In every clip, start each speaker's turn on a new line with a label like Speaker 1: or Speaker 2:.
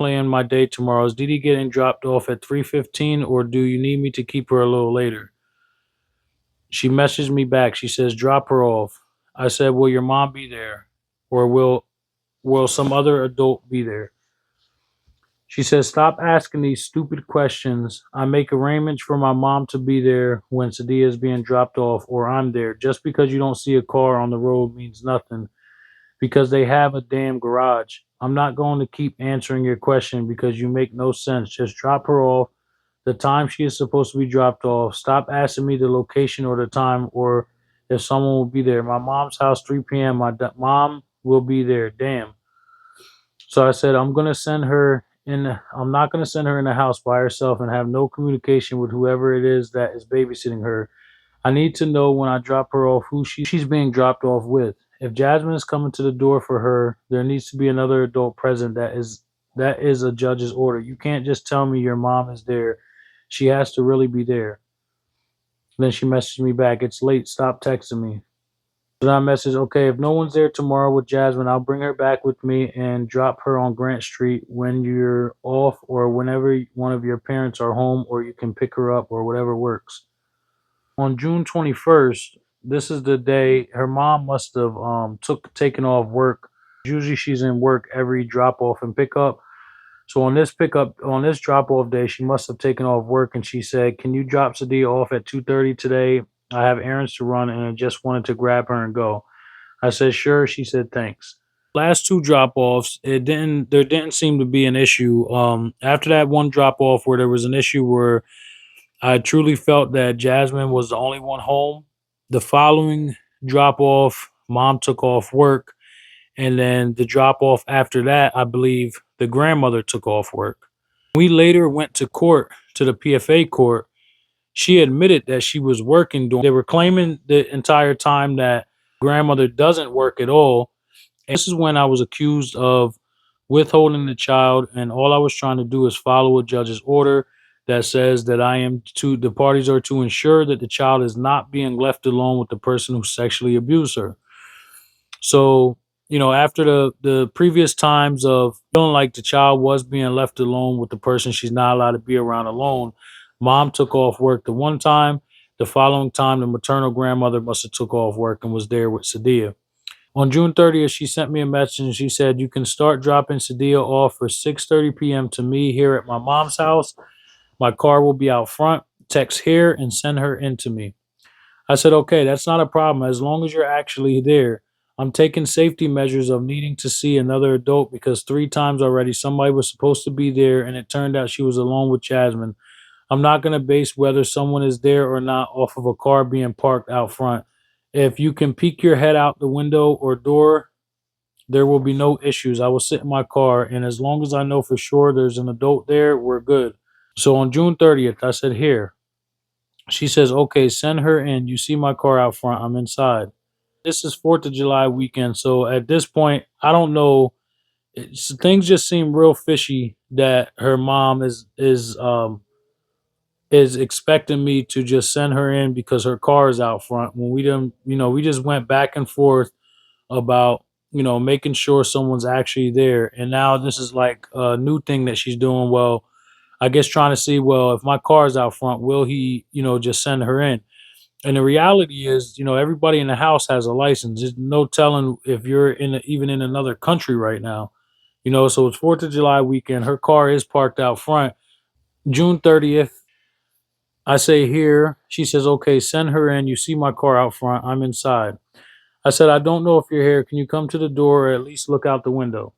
Speaker 1: plan my day tomorrow? Is Dee Dee getting dropped off at 3:15, or do you need me to keep her a little later? She messaged me back. She says, drop her off. I said, will your mom be there? Or will some other adult be there? She says, stop asking these stupid questions. I make arrangements for my mom to be there when Sadia is being dropped off, or I'm there. Just because you don't see a car on the road means nothing, because they have a damn garage. I'm not going to keep answering your question because you make no sense. Just drop her off the time she is supposed to be dropped off. Stop asking me the location or the time or if someone will be there. My mom's house, 3 p.m. My mom will be there. Damn. So I said, I'm not going to send her in the house by herself and have no communication with whoever it is that is babysitting her. I need to know when I drop her off who she's being dropped off with. If Jasmine is coming to the door for her, there needs to be another adult present. That is a judge's order. You can't just tell me your mom is there. She has to really be there. Then she messaged me back, it's late, stop texting me. Then I messaged, okay, if no one's there tomorrow with Jasmine, I'll bring her back with me and drop her on Grant Street when you're off or whenever one of your parents are home, or you can pick her up or whatever works. On June 21st, this is the day her mom must have taken off work. Usually she's in work every drop off and pickup. So on this drop off day, she must have taken off work, and she said, "Can you drop Sadia off at 2:30 today? I have errands to run and I just wanted to grab her and go." I said, "Sure." She said, "Thanks." Last two drop offs, there didn't seem to be an issue. After that one drop off where there was an issue where I truly felt that Jasmine was the only one home. The following drop off, mom took off work. And then the drop off after that, I believe the grandmother took off work. We later went to court, to the PFA court. She admitted that she was working. They were claiming the entire time that grandmother doesn't work at all. And this is when I was accused of withholding the child. And all I was trying to do is follow a judge's order that says that the parties are to ensure that the child is not being left alone with the person who sexually abused her. So, after the previous times of feeling like the child was being left alone with the person she's not allowed to be around alone, mom took off work the one time. The following time, the maternal grandmother must have took off work and was there with Sadia. On June 30th, she sent me a message and she said, "You can start dropping Sadia off for 6:30 p.m. to me here at my mom's house. My car will be out front. Text here and send her in to me." I said, okay, that's not a problem as long as you're actually there. I'm taking safety measures of needing to see another adult because 3 times already somebody was supposed to be there and it turned out she was alone with Jasmine. I'm not going to base whether someone is there or not off of a car being parked out front. If you can peek your head out the window or door, there will be no issues. I will sit in my car, and as long as I know for sure there's an adult there, we're good. So on June 30th, I said, here. She says, okay, send her in. You see my car out front. I'm inside. This is 4th of July weekend. So at this point, I don't know. Things just seem real fishy that her mom is expecting me to just send her in because her car is out front when we just went back and forth about, making sure someone's actually there. And now this is like a new thing that she's doing. Well, I guess trying to see, well, if my car's out front, will he, just send her in? And the reality is, everybody in the house has a license. There's no telling if you're even in another country right now. So it's 4th of July weekend. Her car is parked out front. June 30th, I say here. She says, okay, send her in. You see my car out front. I'm inside. I said, I don't know if you're here. Can you come to the door or at least look out the window?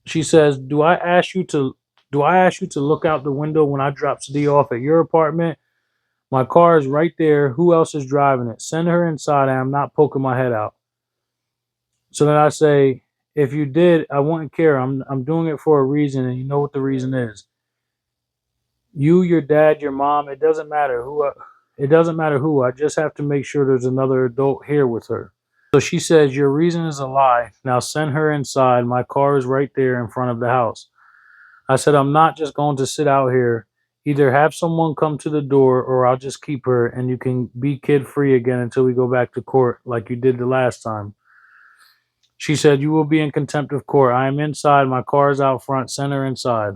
Speaker 1: She says, Do I ask you to look out the window when I drop Sadie off at your apartment? My car is right there. Who else is driving it? Send her inside and I'm not poking my head out. So then I say, if you did, I wouldn't care. I'm doing it for a reason, and you know what the reason is. You, your dad, your mom, it doesn't matter who. It doesn't matter who. I just have to make sure there's another adult here with her. So she says, your reason is a lie. Now send her inside. My car is right there in front of the house. I said, I'm not just going to sit out here. Either have someone come to the door or I'll just keep her and you can be kid free again until we go back to court like you did the last time. She said, "You will be in contempt of court. I am inside. My car is out front. Send her inside."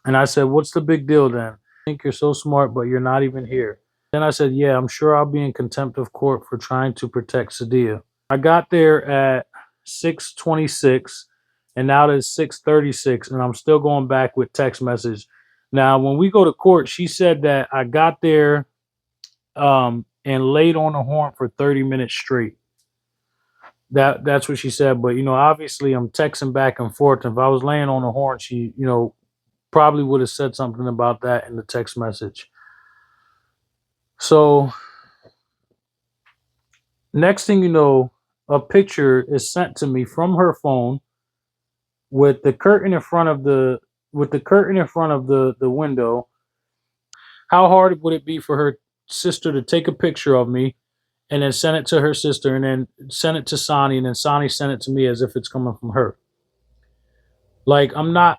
Speaker 1: And I said, "What's the big deal then? I think you're so smart, but you're not even here." Then I said, "Yeah, I'm sure I'll be in contempt of court for trying to protect Sadia." I got there at 6:26, and now it's 6:36, and I'm still going back with text message. Now, when we go to court, she said that I got there and laid on the horn for 30 minutes straight. That's what she said. But obviously, I'm texting back and forth. If I was laying on the horn, she probably would have said something about that in the text message. So next thing you know, a picture is sent to me from her phone with the curtain in front of the window. How hard would it be for her sister to take a picture of me and then send it to her sister and then send it to Sonny and then Sonny send it to me as if it's coming from her? Like I'm not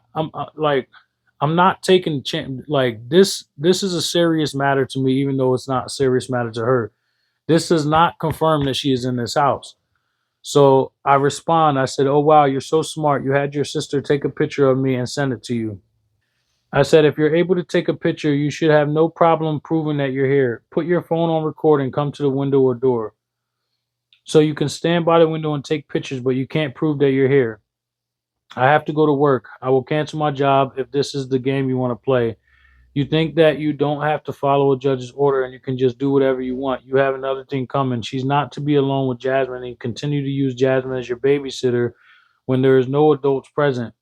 Speaker 1: taking like this is a serious matter to me, even though it's not a serious matter to her. This does not confirm that she is in this house. So I respond, I said, "Oh wow, you're so smart. You had your sister take a picture of me and send it to you." I said, "If you're able to take a picture, you should have no problem proving that you're here. Put your phone on record and come to the window or door. So you can stand by the window and take pictures, but you can't prove that you're here. I have to go to work. I will cancel my job if this is the game you want to play. You think that you don't have to follow a judge's order and you can just do whatever you want. You have another thing coming. She's not to be alone with Jasmine and continue to use Jasmine as your babysitter when there is no adults present.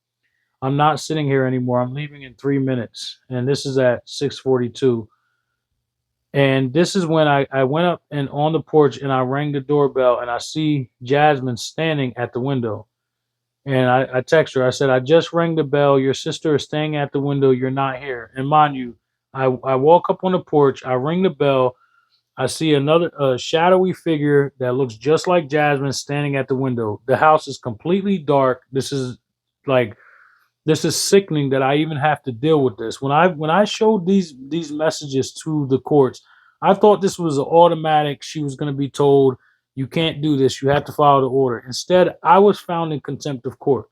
Speaker 1: I'm not sitting here anymore. I'm leaving in 3 minutes." And this is at 6:42. And this is when I went up and on the porch and I rang the doorbell and I see Jasmine standing at the window. And I text her. I said, "I just rang the bell. Your sister is staying at the window. You're not here." And mind you, I walk up on the porch. I ring the bell. I see another shadowy figure that looks just like Jasmine standing at the window. The house is completely dark. This is sickening that I even have to deal with this. When I showed these messages to the courts, I thought this was an automatic. She was going to be told, "You can't do this. You have to follow the order." Instead, I was found in contempt of court.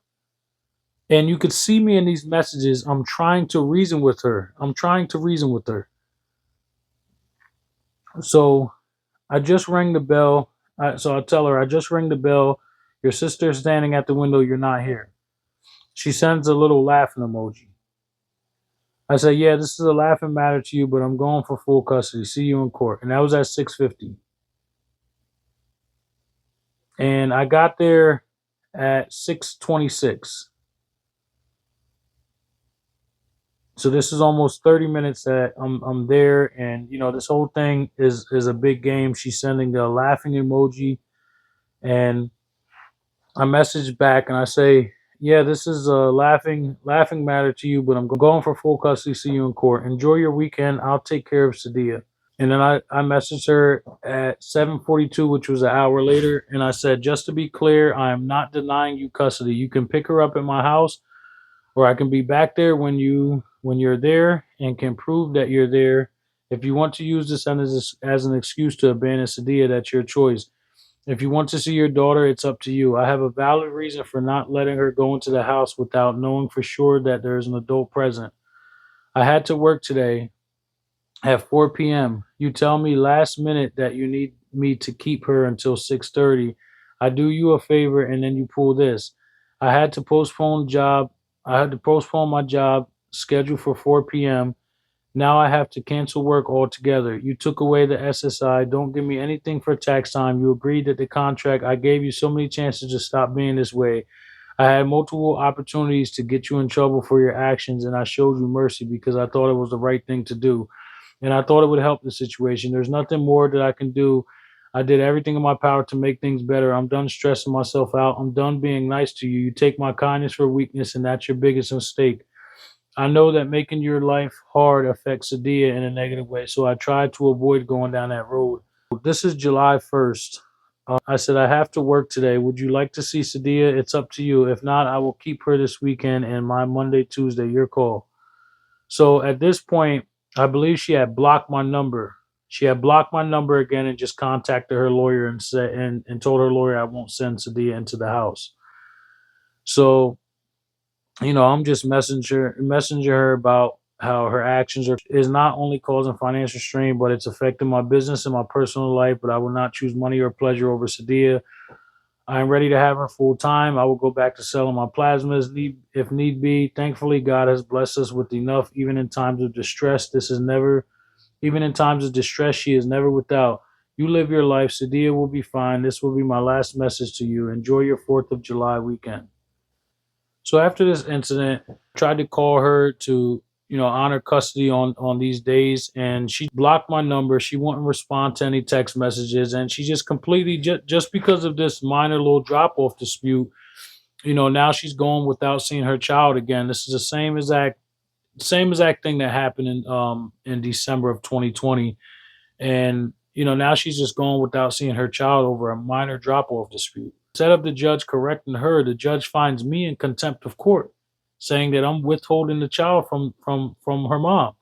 Speaker 1: And you could see me in these messages. I'm trying to reason with her. I'm trying to reason with her. So I just rang the bell. So I tell her, "I just rang the bell. Your sister's standing at the window. You're not here." She sends a little laughing emoji. I said, "Yeah, this is a laughing matter to you, but I'm going for full custody. See you in court." And that was at 6:50. And I got there at 6:26. So this is almost 30 minutes that I'm there, and this whole thing is a big game. She's sending a laughing emoji, and I message back and I say, "Yeah, this is a laughing matter to you, but I'm going for full custody. See you in court. Enjoy your weekend. I'll take care of Sadia." And then I messaged her at 7:42, which was an hour later, and I said, "Just to be clear, I am not denying you custody. You can pick her up at my house, or I can be back there when you're there and can prove that you're there. If you want to use this as an excuse to abandon Sadia, that's your choice. If you want to see your daughter, it's up to you. I have a valid reason for not letting her go into the house without knowing for sure that there is an adult present. I had to work today at 4 p.m. You tell me last minute that you need me to keep her until 6:30. I do you a favor and then you pull this. I had to postpone job. I had to postpone my job scheduled for 4 p.m. Now I have to cancel work altogether. You took away the SSI. Don't give me anything for tax time. You agreed that the contract. I gave you so many chances to stop being this way. I had multiple opportunities to get you in trouble for your actions, and I showed you mercy because I thought it was the right thing to do. And I thought it would help the situation. There's nothing more that I can do. I did everything in my power to make things better. I'm done stressing myself out. I'm done being nice to you. You take my kindness for weakness, and that's your biggest mistake. I know that making your life hard affects Sadia in a negative way, so I tried to avoid going down that road. This is July 1st. I said, "I have to work today. Would you like to see Sadia? It's up to you. If not, I will keep her this weekend and my Monday, Tuesday. Your call." So at this point, I believe she had blocked my number. She had blocked my number again and just contacted her lawyer and told her lawyer I won't send Sadia into the house. So, I'm just messenger her about how her actions are is not only causing financial strain, but it's affecting my business and my personal life. But I will not choose money or pleasure over Sadia. I am ready to have her full time. I will go back to selling my plasmas if need be. Thankfully, God has blessed us with enough, even in times of distress. Even in times of distress, she is never without. You live your life. Sadia will be fine. This will be my last message to you. Enjoy your 4th of July weekend. So after this incident, I tried to call her to, honor custody on these days, and she blocked my number. She wouldn't respond to any text messages, and she just completely just because of this minor little drop off dispute, now she's going without seeing her child again. This is the same exact thing that happened in December of 2020, and now she's just going without seeing her child over a minor drop off dispute. Instead of the judge correcting her, the judge finds me in contempt of court, saying that I'm withholding the child from her mom.